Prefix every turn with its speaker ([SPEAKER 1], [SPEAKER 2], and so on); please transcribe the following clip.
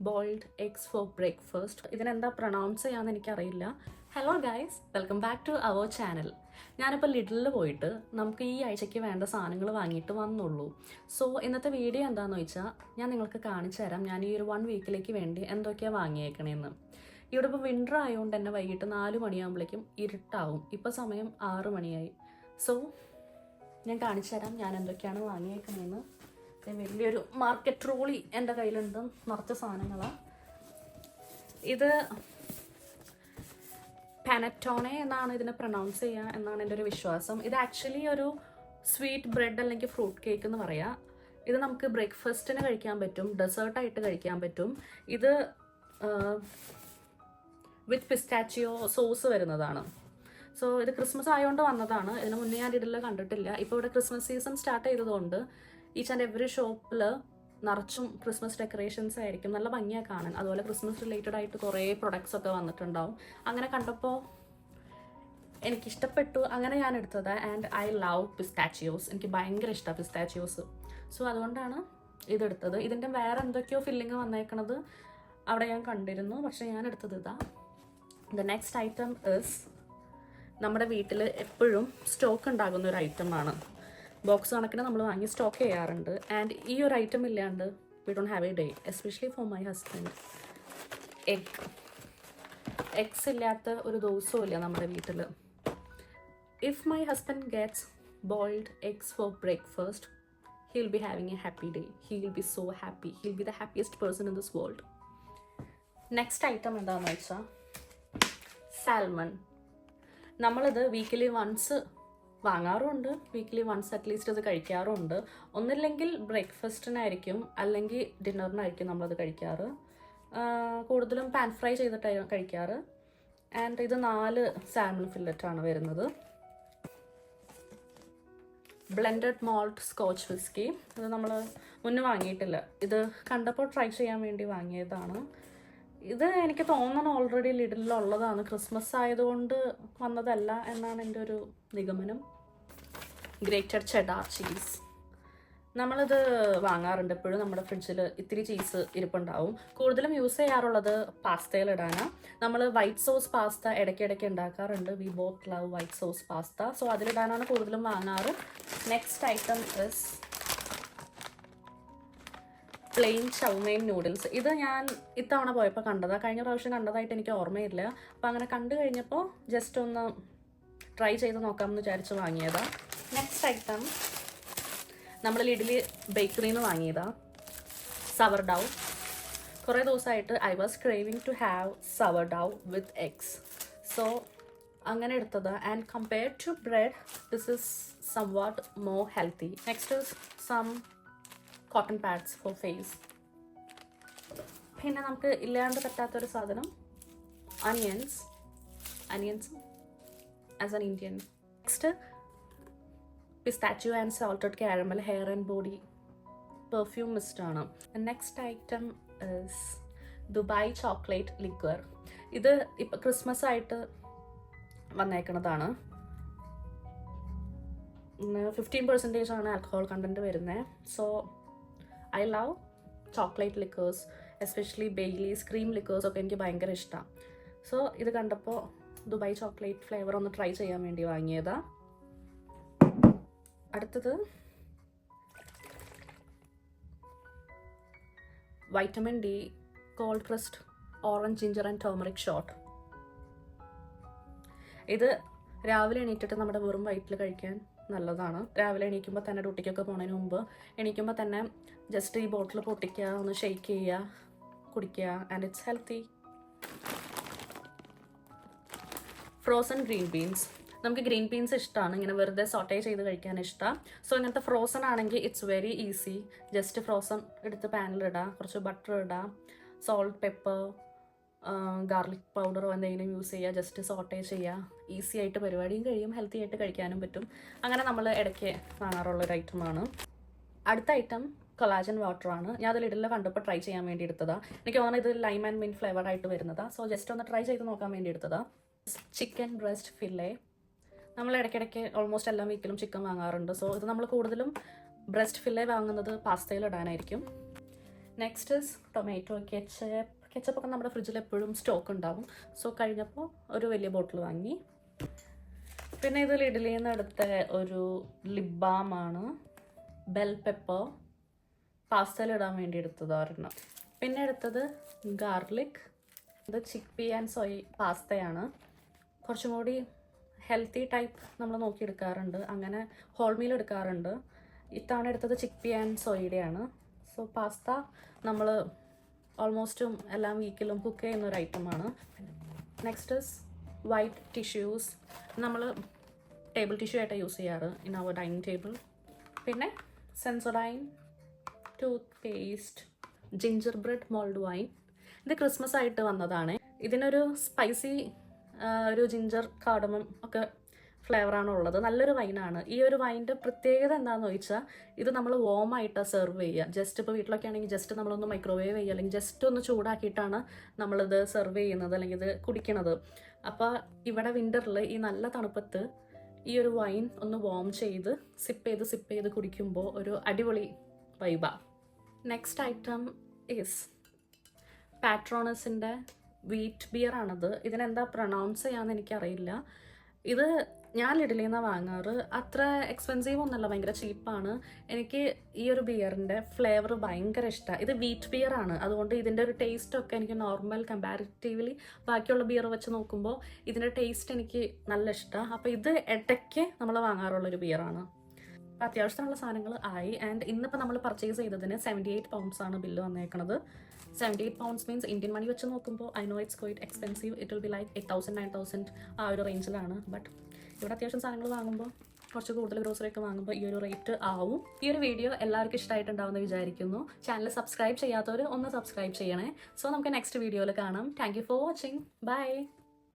[SPEAKER 1] Boiled eggs for breakfast. ഇതിനെന്താ pronounce ചെയ്യാമെന്ന് എനിക്കറിയില്ല. Hello guys, welcome back to our channel. ഞാനിപ്പോൾ ലിഡിലിൽ പോയിട്ട് നമുക്ക് ഈ ആഴ്ചയ്ക്ക് വേണ്ട സാധനങ്ങൾ വാങ്ങിയിട്ട് വന്നുള്ളൂ. സോ ഇന്നത്തെ വീഡിയോ എന്താണെന്ന് വെച്ചാൽ ഞാൻ നിങ്ങൾക്ക് കാണിച്ചു തരാം ഞാൻ ഈ ഒരു 1 വീക്കിലേക്ക് വേണ്ടി എന്തൊക്കെയാണ് വാങ്ങിയേക്കണേന്ന്. ഇവിടെ ഇപ്പോൾ വിൻ്റർ ആയതുകൊണ്ട് തന്നെ വൈകിട്ട് 4 മണിയാകുമ്പോഴേക്കും ഇരുട്ടാവും. ഇപ്പോൾ സമയം 6 മണിയായി. സോ ഞാൻ കാണിച്ചു തരാം ഞാൻ എന്തൊക്കെയാണ് വാങ്ങിയേക്കണേന്ന്. വലിയൊരു മാർക്കറ്റ് ട്രോളി എൻ്റെ കയ്യിലുണ്ട്, നിറച്ച സാധനങ്ങളാണ്. ഇത് പാനറ്റോണെ എന്നാണ് ഇതിനെ പ്രൊനൗൺസ് ചെയ്യുക എന്നാണ് എൻ്റെ ഒരു വിശ്വാസം. ഇത് ആക്ച്വലി ഒരു സ്വീറ്റ് ബ്രെഡ് അല്ലെങ്കിൽ ഫ്രൂട്ട് കേക്ക് എന്ന് പറയാം. ഇത് നമുക്ക് ബ്രേക്ക്ഫാസ്റ്റിന് കഴിക്കാൻ പറ്റും, ഡെസേർട്ടായിട്ട് കഴിക്കാൻ പറ്റും. ഇത് വിത്ത് പിസ്റ്റാച്ചിയോ സോസ് വരുന്നതാണ്. സോ ഇത് ക്രിസ്മസ് ആയതുകൊണ്ട് വന്നതാണ്. ഇതിന് മുന്നേ ഞാൻ ഇതിൽ കണ്ടിട്ടില്ല. ഇപ്പോൾ ഇവിടെ ക്രിസ്മസ് സീസൺ സ്റ്റാർട്ട് ചെയ്തതുകൊണ്ട് ഈച്ച് ആൻഡ് എവറി ഷോപ്പിൽ നിറച്ചും ക്രിസ്മസ് ഡെക്കറേഷൻസ് ആയിരിക്കും. നല്ല ഭംഗിയാണ് കാണാൻ. അതുപോലെ ക്രിസ്മസ് റിലേറ്റഡ് ആയിട്ട് കുറേ പ്രൊഡക്ട്സ് ഒക്കെ വന്നിട്ടുണ്ടാവും. അങ്ങനെ കണ്ടപ്പോൾ എനിക്കിഷ്ടപ്പെട്ടു, അങ്ങനെ ഞാൻ എടുത്തത്. And I love pistachios. എനിക്ക് ഭയങ്കര ഇഷ്ടമാണ് പിസ്റ്റാച്ചിയോസ്. സോ അതുകൊണ്ടാണ് ഇതെടുത്തത്. ഇതിൻ്റെ വേറെ എന്തൊക്കെയോ ഫില്ലിങ് വന്നേക്കണത് അവിടെ ഞാൻ കണ്ടിരുന്നു, പക്ഷേ ഞാൻ എടുത്തത് ഇതാ. ദ നെക്സ്റ്റ് ഐറ്റം ഇസ് നമ്മുടെ വീട്ടിൽ എപ്പോഴും സ്റ്റോക്ക് ഉണ്ടാകുന്ന ഒരു ഐറ്റമാണ്. ബോക്സ് കണക്കിന് നമ്മൾ വാങ്ങി സ്റ്റോക്ക് ചെയ്യാറുണ്ട്. ആൻഡ് ഈ ഒരു ഐറ്റം ഇല്ലാണ്ട് we don't have A day, especially for my husband. Eggs ഇല്ലാത്ത ഒരു ദിവസവും ഇല്ല നമ്മുടെ വീട്ടിൽ. If my husband gets boiled eggs for breakfast, he will be having a happy day. He will be so happy. He will be the happiest person in this world. Next item എന്താണെന്ന് വെച്ചാൽ salmon. നമ്മളിത് weekly once വാങ്ങാറുണ്ട്, weekly once at least ഇത് കഴിക്കാറുണ്ട്. ഒന്നില്ലെങ്കിൽ ബ്രേക്ക്ഫാസ്റ്റിനായിരിക്കും അല്ലെങ്കിൽ ഡിന്നറിനായിരിക്കും നമ്മളത് കഴിക്കാറ്. കൂടുതലും പാൻ ഫ്രൈ ചെയ്തിട്ടാണ് കഴിക്കാറ്. ആൻഡ് ഇത് 4 സാൽമൺ ഫില്ലറ്റാണ് വരുന്നത്. Blended malt scotch whisky. ഇത് നമ്മൾ മുന്നേ വാങ്ങിയിട്ടില്ല, ഇത് കണ്ടപ്പോൾ ട്രൈ ചെയ്യാൻ വേണ്ടി വാങ്ങിയതാണ്. ഇത് എനിക്ക് തോന്നണം ഓൾറെഡി ലിഡിലുള്ളതാണ്, ക്രിസ്മസ് ആയതുകൊണ്ട് വന്നതല്ല എന്നാണ് എൻ്റെ ഒരു നിഗമനം. Grated cheddar cheese. നമ്മളിത് വാങ്ങാറുണ്ട് എപ്പോഴും. നമ്മുടെ ഫ്രിഡ്ജിൽ ഇത്തിരി ചീസ് ഇരിപ്പുണ്ടാവും. കൂടുതലും യൂസ് ചെയ്യാറുള്ളത് പാസ്തയിലിടാനാണ്. നമ്മൾ വൈറ്റ് സോസ് പാസ്ത ഇടയ്ക്കിടയ്ക്ക് ഉണ്ടാക്കാറുണ്ട്. We both love white sauce pasta. So അതിലിടാനാണ് കൂടുതലും വാങ്ങാറ്. Next item is plain chow mein noodles. ഇത് ഞാൻ ഇത്തവണ പോയപ്പോൾ കണ്ടതാണ്. കഴിഞ്ഞ പ്രാവശ്യം കണ്ടതായിട്ട് എനിക്ക് ഓർമ്മയില്ല. അപ്പോൾ അങ്ങനെ കണ്ടു കഴിഞ്ഞപ്പോൾ ജസ്റ്റ് ഒന്ന് ട്രൈ ചെയ്ത് നോക്കാമെന്ന് വിചാരിച്ച് വാങ്ങിയതാണ്. നെക്സ്റ്റ് ഐറ്റം നമ്മൾ ലിഡിൽ ബേക്കറിയിൽ നിന്ന് വാങ്ങിയതാണ് സവർ ഡൗ. കുറേ ദിവസമായിട്ട് I was craving to have sourdough with eggs. So അങ്ങനെ എടുത്തത്. And compared to bread this is somewhat more healthy. Next is some cotton pads for face. പിന്നെ നമുക്ക് ഇല്ലാണ്ട് പറ്റാത്തൊരു സാധനം onions as an Indian. Next pistachio and salted caramel hair and body perfume മിസ്റ്റാണ്. Next item is Dubai chocolate liqueur. ഇത് ഇപ്പം Christmas ആയിട്ട് വന്നേക്കുന്നതാണ്. 15% ആണ് ആൽക്കഹോൾ കണ്ടൻറ്റ് വരുന്നത്. So I love chocolate liqueurs, especially Baileys, cream liqueurs ഒക്കെ എനിക്ക് ഭയങ്കര ഇഷ്ടമാണ്. സോ ഇത് കണ്ടപ്പോൾ ദുബായ് ചോക്ലേറ്റ് ഫ്ലേവർ ഒന്ന് ട്രൈ ചെയ്യാൻ വേണ്ടി വാങ്ങിയതാണ്. അടുത്തത് vitamin D cold pressed orange ginger and turmeric shot. ഇത് രാവിലെ എണീറ്റിട്ട് നമ്മുടെ വെറും വയറ്റിൽ കഴിക്കാൻ നല്ലതാണ്. രാവിലെ എണീക്കുമ്പോൾ തന്നെ ഡ്യൂട്ടിക്കൊക്കെ പോകുന്നതിന് മുമ്പ് എണീക്കുമ്പോൾ തന്നെ ജസ്റ്റ് ഈ ബോട്ടിൽ പൊട്ടിക്കുക, ഒന്ന് ഷെയ്ക്ക് ചെയ്യുക, കുടിക്കുക. And it's healthy. Frozen green beans. നമുക്ക് ഗ്രീൻ ബീൻസ് ഇഷ്ടമാണ്, ഇങ്ങനെ വെറുതെ സോട്ടേ ചെയ്ത് കഴിക്കാൻ ഇഷ്ടമാണ്. സോ ഇങ്ങനത്തെ ഫ്രോസൺ ആണെങ്കിൽ it's very easy. Just frozen എടുത്ത് പാനിലിടുക, കുറച്ച് ബട്ടർ ഇടുക, സോൾട്ട്, പെപ്പർ, ഗാർലിക് പൗഡറോ എന്തെങ്കിലും യൂസ് ചെയ്യുക, ജസ്റ്റ് സോട്ടേ ചെയ്യുക. ഈസി ആയിട്ട് പരിപാടിയും കഴിയും, ഹെൽത്തി ആയിട്ട് കഴിക്കാനും പറ്റും. അങ്ങനെ നമ്മൾ ഇടയ്ക്ക് വാങ്ങാറുള്ളൊരു ഐറ്റമാണ്. അടുത്ത ഐറ്റം കൊളാജൻ വാട്ടറാണ്. ഞാൻ അതിൽ ഇടയിൽ കണ്ടപ്പോൾ ട്രൈ ചെയ്യാൻ വേണ്ടി എടുത്തതാണ്. എനിക്ക് തോന്നുന്നത് ഇത് ലൈം ആൻഡ് മിൻറ്റ് ഫ്ലേവറായിട്ട് വരുന്നതാണ്. സോ ജസ്റ്റ് ഒന്ന് ട്രൈ ചെയ്ത് നോക്കാൻ വേണ്ടി എടുത്തതാണ്. Chicken breast fillet. നമ്മൾ ഇടയ്ക്കിടയ്ക്ക് ഓൾമോസ്റ്റ് എല്ലാ വീക്കിലും ചിക്കൻ വാങ്ങാറുണ്ട്. സോ ഇത് നമ്മൾ കൂടുതലും ബ്രസ്റ്റ് ഫില്ലേ വാങ്ങുന്നത് പാസ്തയിൽ ഇടാനായിരിക്കും. Next is tomato ketchup. കെച്ചപ്പൊക്കെ നമ്മുടെ ഫ്രിഡ്ജിൽ എപ്പോഴും സ്റ്റോക്ക് ഉണ്ടാവും. സോ കഴിഞ്ഞപ്പോൾ ഒരു വലിയ ബോട്ടിൽ വാങ്ങി. പിന്നെ ഇത് ലിഡിലിൽ നിന്ന് എടുത്ത ഒരു ലിപ് ബാമാണ്. ബെൽ പെപ്പർ പാസ്തയിലിടാൻ വേണ്ടി എടുത്തത് ഒരെണ്ണം. പിന്നെ എടുത്തത് ഗാർലിക്. ഇത് ചിക്ക് പീ ആൻഡ് സോയ് പാസ്തയാണ്. കുറച്ചും കൂടി ഹെൽത്തി ടൈപ്പ് നമ്മൾ നോക്കിയെടുക്കാറുണ്ട്, അങ്ങനെ ഹോൾ മീൽ എടുക്കാറുണ്ട്. ഇത്തവണ എടുത്തത് ചിക്ക് പീ ആൻഡ് സോയിയുടെയാണ്. സോ പാസ്ത നമ്മൾ ഓൾമോസ്റ്റും എല്ലാ വീക്കിലും കുക്ക് ചെയ്യുന്ന ഒരു ഐറ്റമാണ്. Next is white tissues. നമ്മൾ ടേബിൾ ടിഷ്യൂ ആയിട്ട് യൂസ് ചെയ്യാറ് ഇൻ അവർ ഡൈനിങ് ടേബിൾ. പിന്നെ Sensodyne tooth paste, ginger bread mould wine. ഇത് ക്രിസ്മസ് ആയിട്ട് വന്നതാണ്. ഇതിനൊരു സ്പൈസി ഒരു ജിഞ്ചർ കാർഡമം ഒക്കെ ഫ്ലേവറാണ് ഉള്ളത്. നല്ലൊരു വൈനാണ്. ഈ ഒരു വൈൻ്റെ പ്രത്യേകത എന്താണെന്ന് ചോദിച്ചാൽ ഇത് നമ്മൾ വോമായിട്ട് സെർവ് ചെയ്യുക. ജസ്റ്റ് ഇപ്പോൾ വീട്ടിലൊക്കെ ആണെങ്കിൽ ജസ്റ്റ് നമ്മളൊന്ന് മൈക്രോവേവ് ചെയ്യുക, അല്ലെങ്കിൽ ജസ്റ്റ് ഒന്ന് ചൂടാക്കിയിട്ടാണ് നമ്മളിത് സെർവ് ചെയ്യുന്നത് അല്ലെങ്കിൽ ഇത് കുടിക്കണത്. അപ്പോൾ ഇവിടെ വിൻ്ററിൽ ഈ നല്ല തണുപ്പത്ത് ഈ ഒരു വൈൻ ഒന്ന് വോം ചെയ്ത് സിപ്പ് ചെയ്ത് കുടിക്കുമ്പോൾ ഒരു അടിപൊളി വൈബാണ്. നെക്സ്റ്റ് ഐറ്റം ഈസ് പാട്രോണസിൻ്റെ വീറ്റ് ബിയറാണത്. ഇതിനെന്താ പ്രൊണൗൺസ് ചെയ്യാമെന്ന് എനിക്കറിയില്ല. ഇത് ഞാൻ ലിഡിലിൽ നിന്നാണ് വാങ്ങാറ്. അത്ര എക്സ്പെൻസീവ് ഒന്നുമല്ല, ഭയങ്കര ചീപ്പാണ്. എനിക്ക് ഈ ഒരു ബിയറിൻ്റെ ഫ്ലേവർ ഭയങ്കര ഇഷ്ടമാണ്. ഇത് വീറ്റ് ബിയറാണ്, അതുകൊണ്ട് ഇതിൻ്റെ ഒരു ടേസ്റ്റൊക്കെ എനിക്ക് നോർമൽ കമ്പാരിറ്റീവ്ലി ബാക്കിയുള്ള ബിയർ വെച്ച് നോക്കുമ്പോൾ ഇതിൻ്റെ ടേസ്റ്റ് എനിക്ക് നല്ല ഇഷ്ടമാണ്. അപ്പോൾ ഇത് ഇടയ്ക്ക് നമ്മൾ വാങ്ങാറുള്ളൊരു ബിയറാണ്. അപ്പോൾ അത്യാവശ്യത്തിനുള്ള സാധനങ്ങൾ ആയി. ആൻഡ് ഇന്നിപ്പോൾ നമ്മൾ പർച്ചേസ് ചെയ്തതിന് 78 pounds ആണ് ബില്ല് വന്നേക്കുന്നത്. 78 pounds മീൻസ് ഇന്ത്യൻ മണി വെച്ച് നോക്കുമ്പോൾ I know it's quite expensive. It will be like 8,000 9,000 ആ ഒരു റേഞ്ചിലാണ്. ബട്ട് ഇവിടെ അത്യാവശ്യം സാധനങ്ങൾ വാങ്ങുമ്പോൾ, കുറച്ച് കൂടുതൽ ഗ്രോസറി ഒക്കെ വാങ്ങുമ്പോൾ ഈ ഒരു റേറ്റ് ആവും. ഈ ഒരു വീഡിയോ എല്ലാവർക്കും ഇഷ്ടമായിട്ടുണ്ടാവുമെന്ന് വിചാരിക്കുന്നു. ചാനൽ സബ്സ്ക്രൈബ് ചെയ്യാത്തവർ ഒന്ന് സബ്സ്ക്രൈബ് ചെയ്യണേ. സോ നമുക്ക് നെക്സ്റ്റ് വീഡിയോയിൽ കാണാം. Thank you for watching. By.